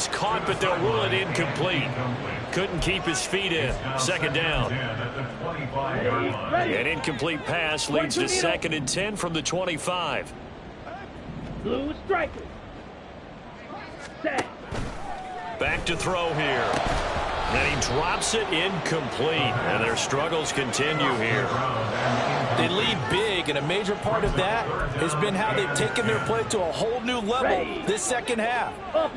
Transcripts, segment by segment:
was caught, but they'll rule it incomplete. Couldn't keep his feet in. Second down. An incomplete pass leads to 2nd and 10 from the 25. Blue striker. Set. Back to throw here. And he drops it incomplete. And their struggles continue here. They lead big, and a major part of that has been how they've taken their play to a whole new level this second half.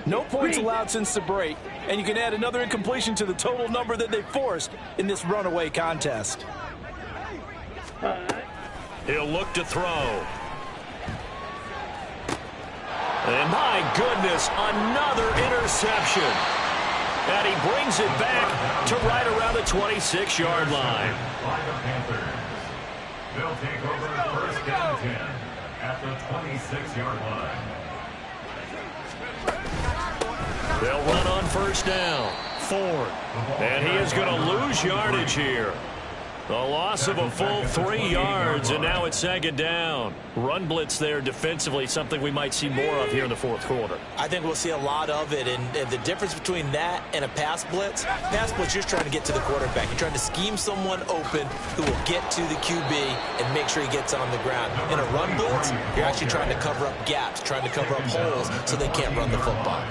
No points allowed since the break, and you can add another incompletion to the total number that they forced in this runaway contest. He'll look to throw. And my goodness, another interception. And he brings it back to right around the 26-yard line. They'll take over 1st and 10 at the 26-yard line. They'll run on 1st down. Ford. And he is going to lose yardage here. The loss of a full 3 yards, and now it's 2nd down. Run blitz there defensively, something we might see more of here in the 4th quarter. I think we'll see a lot of it, and the difference between that and a pass blitz, you're just trying to get to the quarterback. You're trying to scheme someone open who will get to the QB and make sure he gets on the ground. In a run blitz, you're actually trying to cover up gaps, trying to cover up holes so they can't run the football.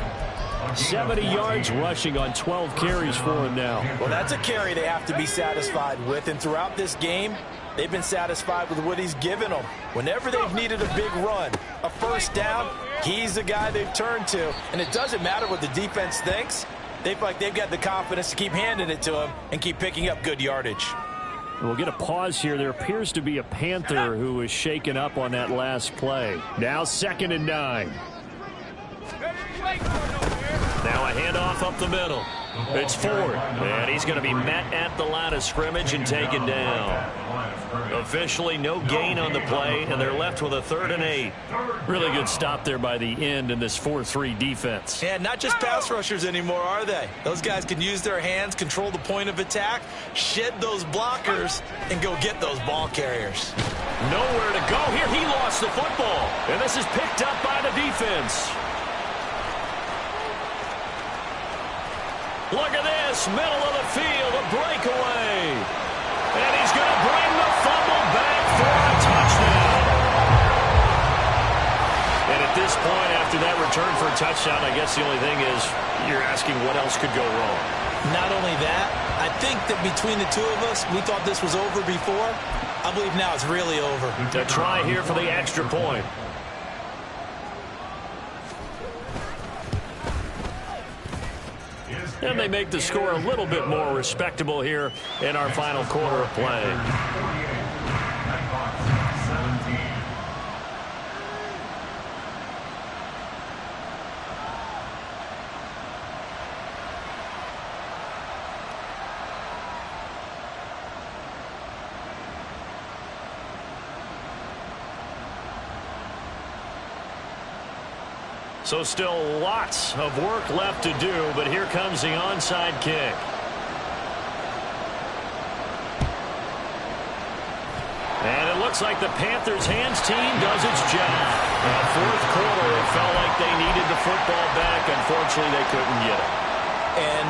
70 yards rushing on 12 carries for him now. Well, that's a carry they have to be satisfied with, and throughout this game, they've been satisfied with what he's given them. Whenever they've needed a big run, a 1st down, he's the guy they've turned to. And it doesn't matter what the defense thinks. They feel like they've got the confidence to keep handing it to him and keep picking up good yardage. We'll get a pause here. There appears to be a Panther who was shaken up on that last play. Now 2nd and 9. Now a handoff up the middle. It's Ford, and he's going to be met at the line of scrimmage and taken down. Officially no gain on the play, and they're left with a 3rd and 8. Really good stop there by the end in this 4-3 defense. Yeah, not just pass rushers anymore, are they? Those guys can use their hands, control the point of attack, shed those blockers, and go get those ball carriers. Nowhere to go here. He lost the football, and this is picked up by the defense. Look at this, middle of the field, a breakaway. And he's going to bring the fumble back for a touchdown. And at this point, after that return for a touchdown, I guess the only thing is you're asking what else could go wrong. Not only that, I think that between the two of us, we thought this was over before. I believe now it's really over. A try here for the extra point. And they make the score a little bit more respectable here in our final quarter of play. So still lots of work left to do, but here comes the onside kick. And it looks like the Panthers' hands team does its job. In the 4th quarter, it felt like they needed the football back. Unfortunately, they couldn't get it. And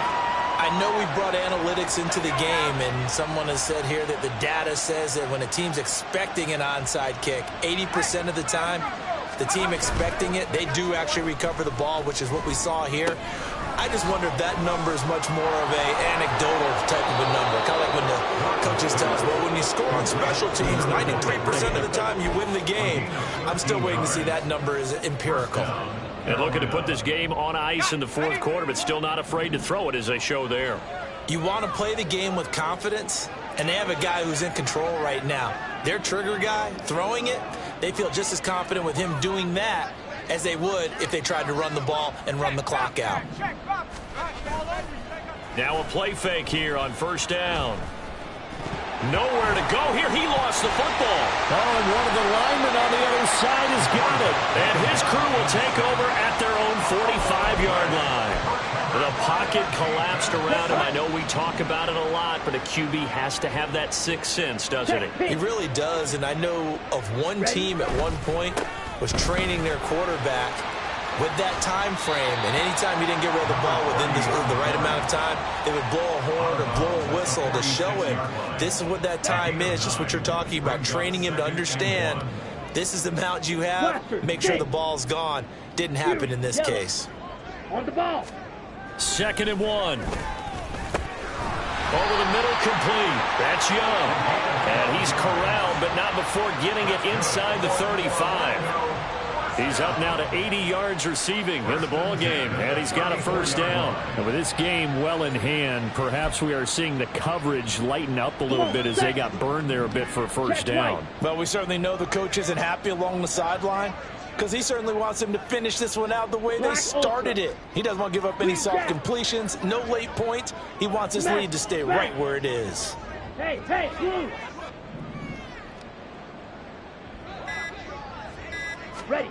I know we brought analytics into the game, and someone has said here that the data says that when a team's expecting an onside kick, 80% of the time, the team expecting it, they do actually recover the ball, which is what we saw here. I just wonder if that number is much more of a anecdotal type of a number. Kind of like when the coaches tell us, well, when you score on special teams, 93% of the time you win the game. I'm still waiting to see that number is empirical. And looking to put this game on ice in the 4th quarter, but still not afraid to throw it as they show there. You want to play the game with confidence, and they have a guy who's in control right now. Their trigger guy, throwing it, they feel just as confident with him doing that as they would if they tried to run the ball and run the clock out. Now a play fake here on 1st down. Nowhere to go here. He lost the football. Oh, and one of the linemen on the other side has got it. And his crew will take over at their own 45-yard line. The pocket collapsed around him. I know we talk about it a lot, but a QB has to have that sixth sense, doesn't he? He really does, and I know of one team at one point was training their quarterback with that time frame, and anytime you didn't get rid of the ball within the right amount of time, they would blow a horn or blow a whistle to show him this is what that time is, just what you're talking about, training him to understand this is the amount you have, make sure the ball's gone. Didn't happen in this case. On the ball. 2nd and 1. Over the middle, complete. That's Young. And he's corralled, but not before getting it inside the 35. He's up now to 80 yards receiving in the ball game, and he's got a first down. And with this game well in hand, perhaps we are seeing the coverage lighten up a little bit as they got burned there a bit for a first down. Well, we certainly know the coach isn't happy along the sideline because he certainly wants them to finish this one out the way they started it. He doesn't want to give up any soft completions, no late points. He wants his lead to stay right where it is. Hey, Blue. Ready.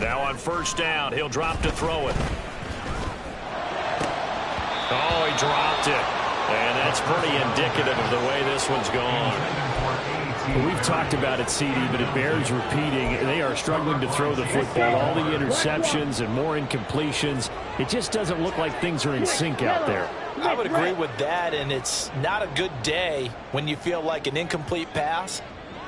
Now on first down, he'll drop to throw it. Oh, he dropped it. And that's pretty indicative of the way this one's gone. Well, we've talked about it, CD, but it bears repeating. They are struggling to throw the football. All the interceptions and more incompletions. It just doesn't look like things are in sync out there. I would agree with that, and it's not a good day when you feel like an incomplete pass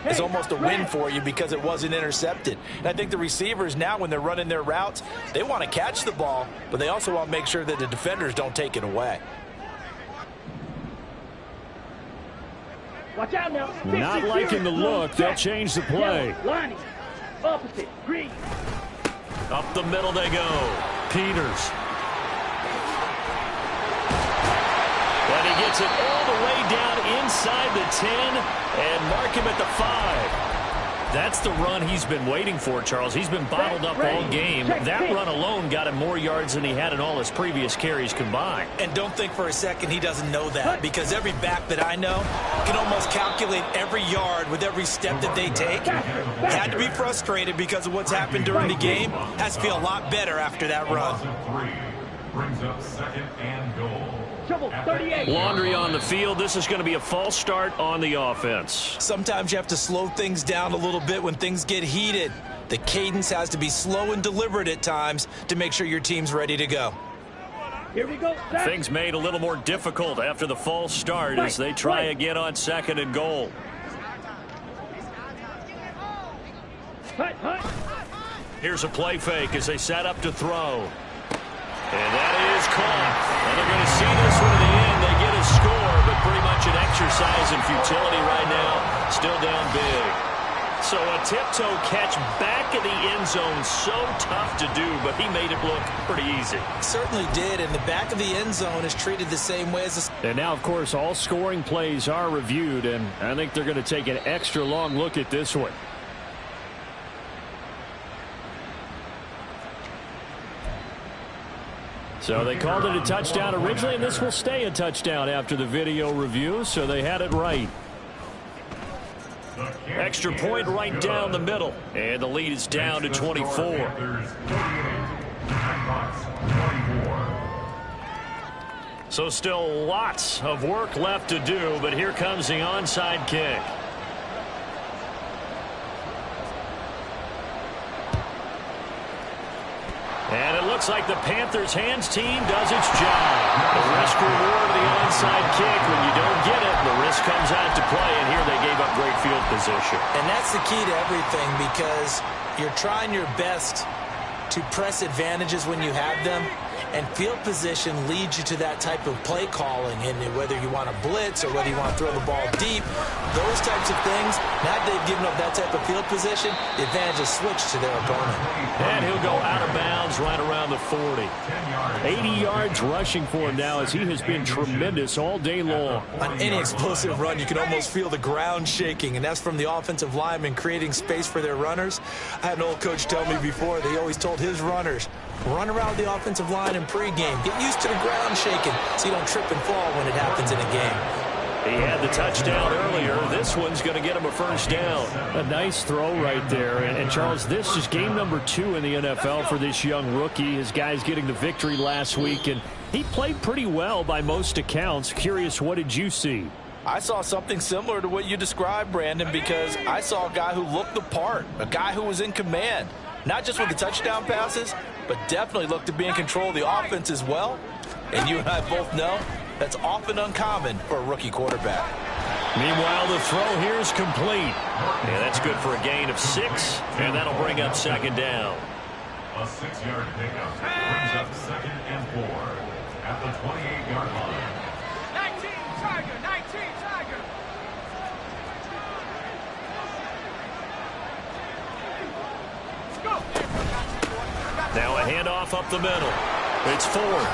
is almost a win for you because it wasn't intercepted. And I think the receivers now, when they're running their routes, they want to catch the ball, but they also want to make sure that the defenders don't take it away. Watch out now. Not liking the look. They'll change the play. Lining. Opposite. Green. Up the middle they go. Peters. And he gets it all the way down inside the 10 and mark him at the 5. That's the run he's been waiting for, Charles. He's been bottled up all game. That run alone got him more yards than he had in all his previous carries combined. And don't think for a second he doesn't know that, because every back that I know can almost calculate every yard with every step that they take. He had to be frustrated because of what's happened during the game. Has to feel a lot better after that run. Brings up 2nd and goal. Laundry on the field. This is going to be a false start on the offense. Sometimes you have to slow things down a little bit when things get heated. The cadence has to be slow and deliberate at times to make sure your team's ready to go. Here we go. Things made a little more difficult after the false start as they try again on 2nd and goal. Here's a play fake as they set up to throw. And that is caught. And they're going to see this one to the end. They get a score, but pretty much an exercise in futility right now. Still down big. So a tiptoe catch back in the end zone. So tough to do, but he made it look pretty easy. Certainly did, and the back of the end zone is treated the same way as the... And now, of course, all scoring plays are reviewed, and I think they're going to take an extra long look at this one. So they called it a touchdown originally, and this will stay a touchdown after the video review, so they had it right. Extra point right down the middle, and the lead is down to 24. So still lots of work left to do, but here comes the onside kick. And it looks like the Panthers' hands team does its job. The risk reward of the onside kick. When you don't get it, the risk comes out to play, and here they gave up great field position. And that's the key to everything, because you're trying your best to press advantages when you have them, and field position leads you to that type of play calling. And whether you want to blitz or whether you want to throw the ball deep, those types of things, now that they've given up that type of field position, the advantage is switched to their opponent. And he'll go out of bounds right around the 40. 80 yards rushing for him now, as he has been tremendous all day long. On any explosive run, you can almost feel the ground shaking, and that's from the offensive linemen creating space for their runners. I had an old coach tell me before, that he always told his runners, run around the offensive line in pregame. Get used to the ground shaking so you don't trip and fall when it happens in a game. He had the touchdown earlier. This one's going to get him a first down. A nice throw right there. And Charles, this is game number 2 in the NFL for this young rookie. His guys getting the victory last week, and he played pretty well by most accounts. Curious, what did you see? I saw something similar to what you described, Brandon, because I saw a guy who looked the part, a guy who was in command, not just with the touchdown passes, but definitely looked to be in control of the offense as well. And you and I both know that's often uncommon for a rookie quarterback. Meanwhile, the throw here is complete. And that's good for a gain of 6, and that'll bring up second down. A 6-yard pickup brings up 2nd and 4 at the 28-yard line. 19 Tiger, 19 Tiger. Let's go. Now a handoff up the middle. It's Ford.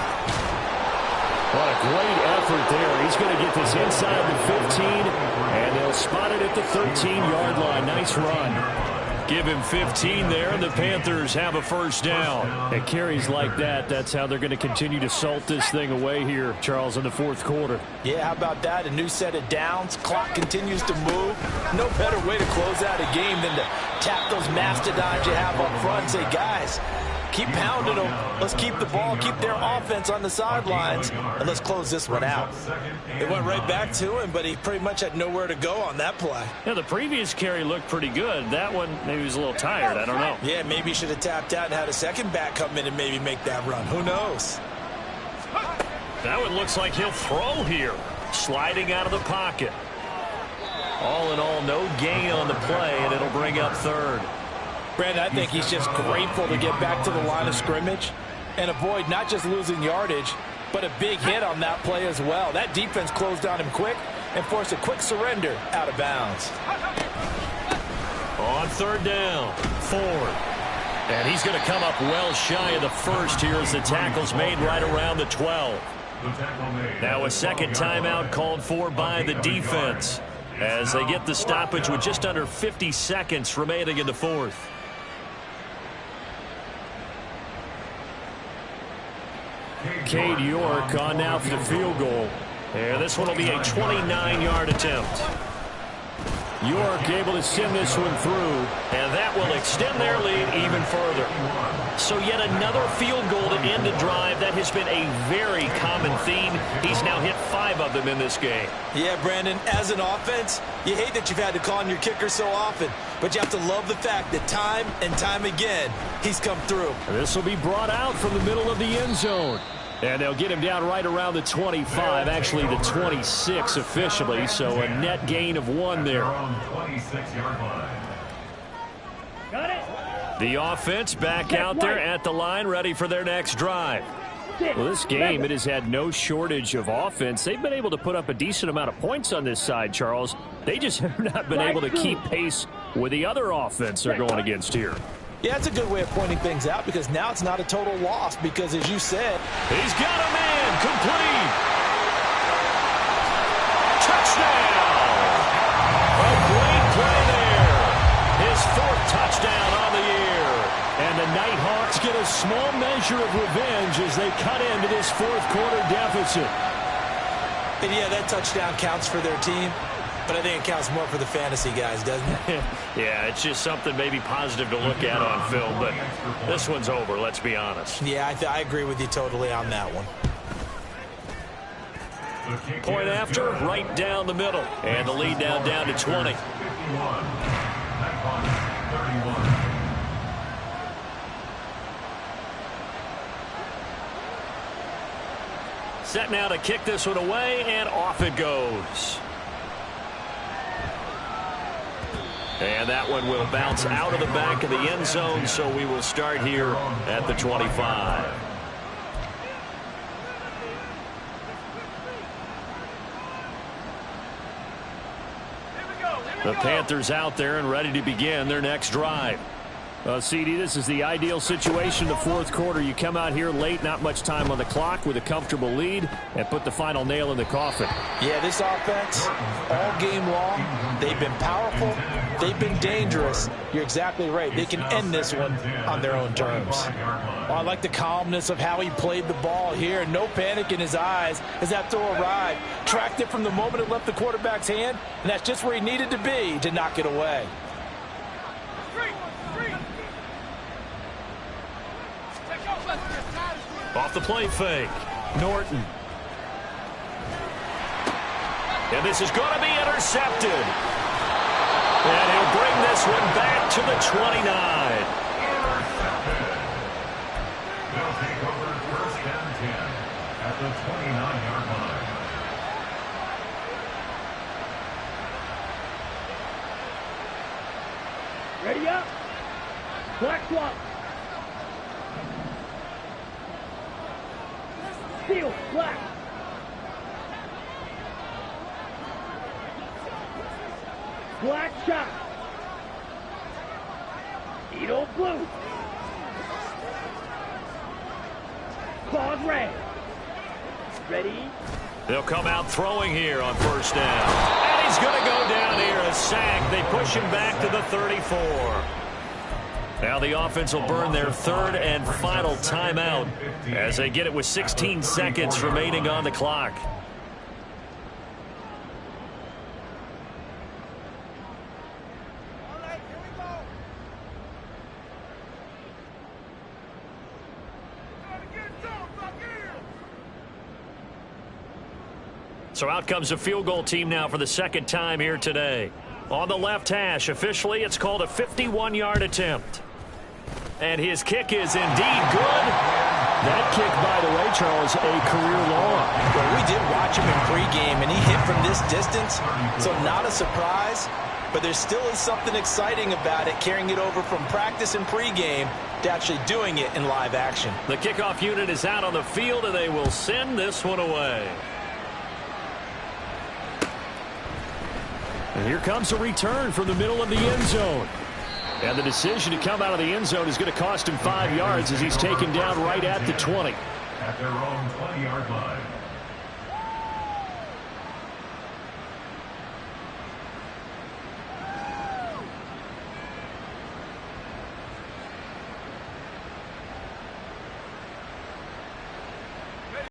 What a great effort there. He's going to get this inside the 15, and they'll spot it at the 13-yard line. Nice run. Give him 15 there, and the Panthers have a first down. And carries like that, that's how they're going to continue to salt this thing away here, Charles, in the fourth quarter. Yeah, how about that? A new set of downs. Clock continues to move. No better way to close out a game than to tap those mastodons you have up front and say, guys, keep pounding them. Let's keep the ball, keep their offense on the sidelines, and let's close this one out. It went right back to him, but he pretty much had nowhere to go on that play. Yeah, the previous carry looked pretty good. That one, maybe he was a little tired. I don't know. Yeah, maybe he should have tapped out and had a second back come in and maybe make that run. Who knows? That one looks like he'll throw here. Sliding out of the pocket. All in all, no gain on the play, and it'll bring up third. Brandon, I think he's just grateful to get back to the line of scrimmage and avoid not just losing yardage, but a big hit on that play as well. That defense closed on him quick and forced a quick surrender out of bounds. On third down, Ford. And he's going to come up well shy of the first here as the tackle's made right around the 12. Now a second timeout called for by the defense as they get the stoppage with just under 50 seconds remaining in the fourth. Cade York on now for the field goal. And this one will be a 29-yard attempt. York able to send this one through, and that will extend their lead even further. So yet another field goal to end a drive. That has been a very common theme. He's now hit 5 of them in this game. Yeah, Brandon, as an offense, you hate that you've had to call on your kicker so often, but you have to love the fact that time and time again, he's come through. This will be brought out from the middle of the end zone. And they'll get him down right around the 25, actually the 26 officially, so a net gain of 1 there. Got it. The offense back out there at the line, ready for their next drive. Well, this game, it has had no shortage of offense. They've been able to put up a decent amount of points on this side, Charles. They just have not been able to keep pace with the other offense they're going against here. Yeah, it's a good way of pointing things out because now it's not a total loss because, as you said, he's got a man complete. Touchdown. A great play there. His 4th touchdown on the year. And the Nighthawks get a small measure of revenge as they cut into this fourth quarter deficit. And yeah, that touchdown counts for their team. But I think it counts more for the fantasy guys, doesn't it? Yeah, it's just something maybe positive to look at on film, but this one's over, let's be honest. Yeah, I agree with you totally on that one. Point after, right down the middle. And the lead down to 20. Set now to kick this one away, and off it goes. And that one will bounce out of the back of the end zone, so we will start here at the 25. The Panthers out there and ready to begin their next drive. CD, this is the ideal situation in the fourth quarter. You come out here late, not much time on the clock with a comfortable lead, and put the final nail in the coffin. Yeah, this offense, all game long, they've been powerful, they've been dangerous. You're exactly right. They can end this one on their own terms. Well, I like the calmness of how he played the ball here. No panic in his eyes as that throw arrived. Tracked it from the moment it left the quarterback's hand, and that's just where he needed to be to knock it away. Off the play fake, Norton. And this is going to be intercepted. And he'll bring this one back to the 29. at the 29-yard line. Ready up. Black swap. Steel, black. Black shot. Needle blue. Claws red. Ready? They'll come out throwing here on first down. And he's going to go down here, a sack. They push him back to the 34. Now the offense will burn their third and final timeout as they get it with 16 seconds remaining on the clock. So out comes the field goal team now for the second time here today. On the left hash, officially it's called a 51-yard attempt. And his kick is indeed good. That kick, by the way, Charles, a career long. Well, we did watch him in pregame, and he hit from this distance, so not a surprise. But there still is something exciting about it, carrying it over from practice and pregame to actually doing it in live action. The kickoff unit is out on the field, and they will send this one away. And here comes a return from the middle of the end zone. And the decision to come out of the end zone is going to cost him 5 yards as he's taken down right at the 20. At their own 20-yard line.